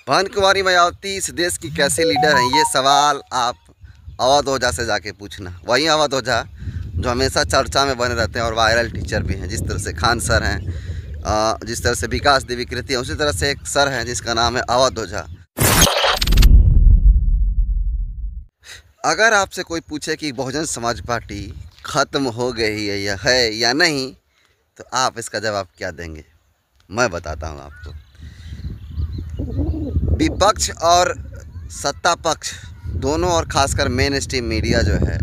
भानु कुमारी मायावती इस देश की कैसे लीडर हैं, ये सवाल आप अवध ओझा से जाके पूछना। वही अवध ओझा जो हमेशा चर्चा में बने रहते हैं और वायरल टीचर भी हैं। जिस तरह से खान सर हैं, जिस तरह से विकास देवी कृति है, उसी तरह से एक सर हैं जिसका नाम है अवध ओझा। अगर आपसे कोई पूछे कि बहुजन समाज पार्टी ख़त्म हो गई है या नहीं, तो आप इसका जवाब क्या देंगे? मैं बताता हूँ आपको। विपक्ष और सत्ता पक्ष दोनों, और ख़ासकर मेन स्ट्रीम मीडिया जो है,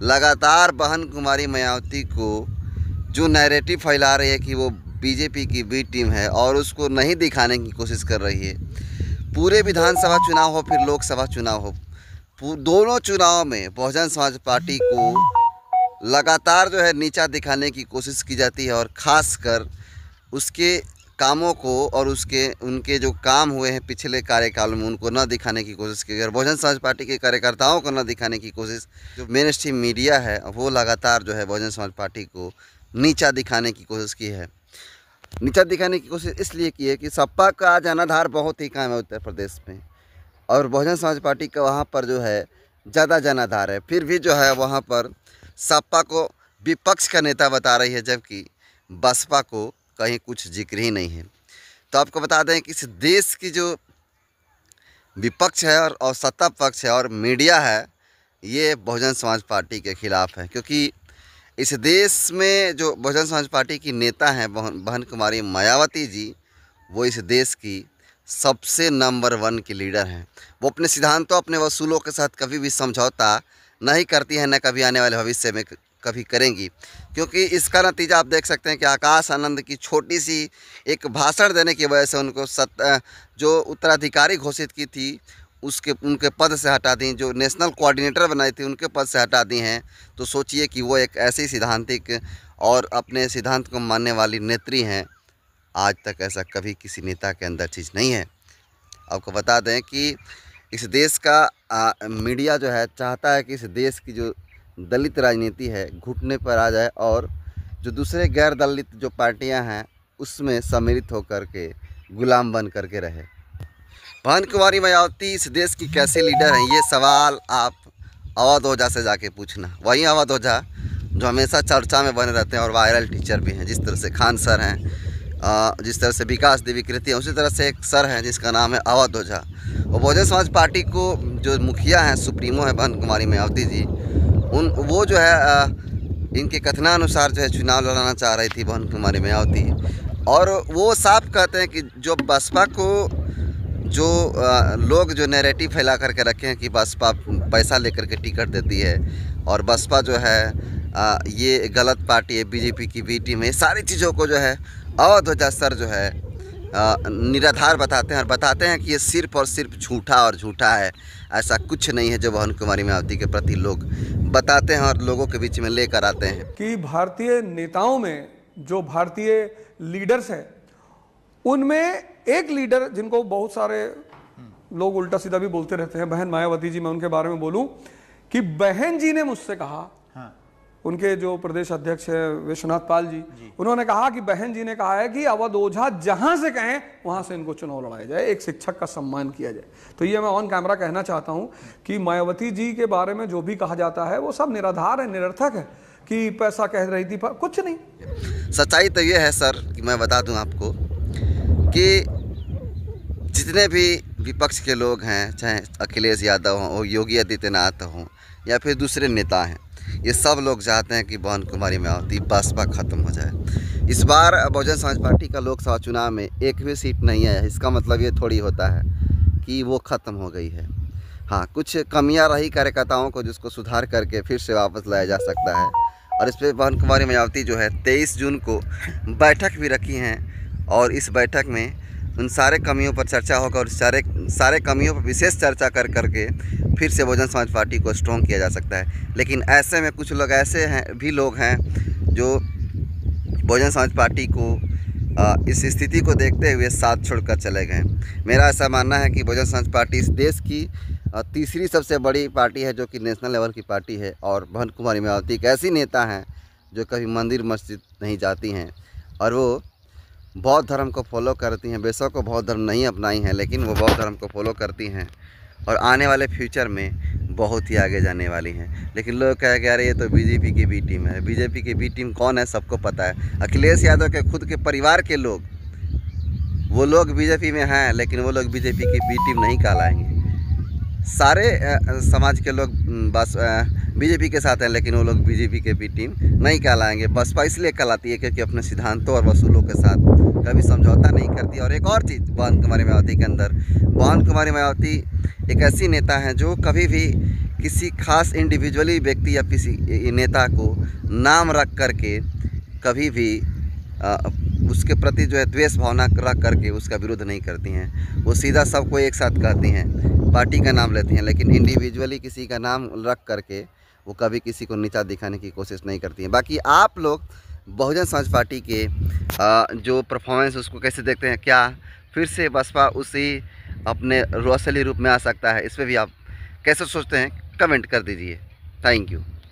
लगातार भानु कुमारी मायावती को जो नैरेटिव फैला रही है कि वो बीजेपी की बी टीम है और उसको नहीं दिखाने की कोशिश कर रही है। पूरे विधानसभा चुनाव हो फिर लोकसभा चुनाव हो, दोनों चुनाव में बहुजन समाज पार्टी को लगातार जो है नीचा दिखाने की कोशिश की जाती है, और ख़ासकर उसके कामों को और उनके जो काम हुए हैं पिछले कार्यकाल में उनको न दिखाने की कोशिश की। और बहुजन समाज पार्टी के कार्यकर्ताओं को न दिखाने की कोशिश जो मेन स्ट्रीम मीडिया है वो लगातार जो है बहुजन समाज पार्टी को नीचा दिखाने की कोशिश की है। नीचा दिखाने की कोशिश इसलिए की है कि सपा का जनाधार बहुत ही कम है उत्तर प्रदेश में, और बहुजन समाज पार्टी का वहाँ पर जो है ज़्यादा जनाधार है। फिर भी जो है वहाँ पर सपा को विपक्ष का नेता बता रही है, जबकि बसपा को कहीं कुछ जिक्र ही नहीं है। तो आपको बता दें कि इस देश की जो विपक्ष है और सत्ता पक्ष है और मीडिया है, ये बहुजन समाज पार्टी के खिलाफ़ है, क्योंकि इस देश में जो बहुजन समाज पार्टी की नेता हैं भानु कुमारी मायावती जी, वो इस देश की सबसे नंबर 1 की लीडर हैं। वो अपने सिद्धांतों, अपने वसूलों के साथ कभी भी समझौता नहीं करती हैं, न कभी आने वाले भविष्य में कभी करेंगी। क्योंकि इसका नतीजा आप देख सकते हैं कि आकाश आनंद की छोटी सी एक भाषण देने की वजह से उनको जो उत्तराधिकारी घोषित की थी उनके पद से हटा दी, जो नेशनल कोऑर्डिनेटर बनाई थी उनके पद से हटा दी हैं। तो सोचिए कि वो एक ऐसी सिद्धांतिक और अपने सिद्धांत को मानने वाली नेत्री हैं। आज तक ऐसा कभी किसी नेता के अंदर चीज़ नहीं है। आपको बता दें कि इस देश का मीडिया जो है चाहता है कि इस देश की जो दलित राजनीति है घुटने पर आ जाए, और जो दूसरे गैर दलित जो पार्टियां हैं उसमें सम्मिलित होकर के गुलाम बन करके रहे। भानु कुमारी मायावती इस देश की कैसे लीडर हैं, ये सवाल आप अवध ओझा से जाके पूछना। वही अवध ओझा जो हमेशा चर्चा में बने रहते हैं और वायरल टीचर भी हैं। जिस तरह से खान सर हैं, जिस तरह से विकास देवी कृति है, उसी तरह से एक सर हैं जिसका नाम है अवध ओझा। और बहुजन समाज पार्टी को जो मुखिया हैं, सुप्रीमो है भानु कुमारी मायावती जी, वो जो है इनके कथनानुसार जो है चुनाव लड़ाना चाह रही थी भानु कुमारी मायावती, और वो साफ कहते हैं कि जो बसपा को जो लोग जो नैरेटिव फैला करके रखे हैं कि बसपा पैसा लेकर के टिकट देती है और बसपा जो है ये गलत पार्टी है, बीजेपी की बी टीम है, सारी चीज़ों को जो है अवध ओझा सर जो है निराधार बताते हैं, और बताते हैं कि ये सिर्फ और सिर्फ झूठा है। ऐसा कुछ नहीं है जो भानु कुमारी मायावती के प्रति लोग बताते हैं और लोगों के बीच में लेकर आते हैं। कि भारतीय नेताओं में जो भारतीय लीडर्स हैं, उनमें एक लीडर जिनको बहुत सारे लोग उल्टा सीधा भी बोलते रहते हैं, बहन मायावती जी, मैं उनके बारे में बोलूं कि बहन जी ने मुझसे कहा, उनके जो प्रदेश अध्यक्ष है विश्वनाथ पाल जी, उन्होंने कहा कि बहन जी ने कहा है कि अवध ओझा जहां से कहें वहां से इनको चुनाव लड़ाया जाए, एक शिक्षक का सम्मान किया जाए। तो ये मैं ऑन कैमरा कहना चाहता हूं कि मायावती जी के बारे में जो भी कहा जाता है वो सब निराधार है, निरर्थक है, कि पैसा कह रही थी, कुछ नहीं। सच्चाई तो ये है सर कि मैं बता दूं आपको कि जितने भी विपक्ष के लोग हैं, चाहे अखिलेश यादव हों, योगी आदित्यनाथ हों, या फिर दूसरे नेता हैं, ये सब लोग चाहते हैं कि भानु कुमारी मायावती बसपा ख़त्म हो जाए। इस बार बहुजन समाज पार्टी का लोकसभा चुनाव में एक भी सीट नहीं है। इसका मतलब ये थोड़ी होता है कि वो ख़त्म हो गई है। हाँ, कुछ कमियां रही कार्यकर्ताओं को, जिसको सुधार करके फिर से वापस लाया जा सकता है। और इस पर भानु कुमारी मायावती जो है 23 जून को बैठक भी रखी हैं, और इस बैठक में उन सारे कमियों पर चर्चा होगा, और सारे कमियों पर विशेष चर्चा कर करके फिर से बहुजन समाज पार्टी को स्ट्रॉन्ग किया जा सकता है। लेकिन ऐसे में कुछ लोग ऐसे लोग हैं जो बहुजन समाज पार्टी को इस स्थिति को देखते हुए साथ छोड़कर चले गए। मेरा ऐसा मानना है कि बहुजन समाज पार्टी इस देश की तीसरी सबसे बड़ी पार्टी है, जो कि नेशनल लेवल की पार्टी है, और भानु कुमारी मायावती एक ऐसी नेता हैं जो कभी मंदिर मस्जिद नहीं जाती हैं, और वो बौद्ध धर्म को फॉलो करती हैं। बेशक वो बौद्ध धर्म नहीं अपनाई हैं, लेकिन वो बौद्ध धर्म को फॉलो करती हैं और आने वाले फ्यूचर में बहुत ही आगे जाने वाली हैं। लेकिन लोग कह रहे ये तो बीजेपी की बी टीम है। बीजेपी की बी टीम कौन है सबको पता है। अखिलेश यादव के खुद के परिवार के लोग, वो लोग बीजेपी में हैं, लेकिन वो लोग बीजेपी की बी टीम नहीं कहलाएंगे। सारे समाज के लोग बस बीजेपी के साथ हैं, लेकिन वो लोग बीजेपी के बी टीम नहीं कहलाएंगे। बसपा इसलिए कहलाती है क्योंकि अपने सिद्धांतों और वसूलों के साथ कभी समझौता नहीं करती। और एक और चीज़ बहन कुमारी मायावती के अंदर, बहन कुमारी मायावती एक ऐसी नेता हैं जो कभी भी किसी खास इंडिविजुअली व्यक्ति या किसी नेता को नाम रख करके कभी भी उसके प्रति जो है द्वेष भावना रख करके उसका विरोध नहीं करती हैं। वो सीधा सबको एक साथ कहती हैं, पार्टी का नाम लेती हैं, लेकिन इंडिविजुअली किसी का नाम रख करके वो कभी किसी को नीचा दिखाने की कोशिश नहीं करती हैं। बाकी आप लोग बहुजन समाज पार्टी के जो परफॉर्मेंस उसको कैसे देखते हैं? क्या फिर से बसपा उसी अपने असली रूप में आ सकता है? इस पर भी आप कैसे सोचते हैं? कमेंट कर दीजिए। Thank you.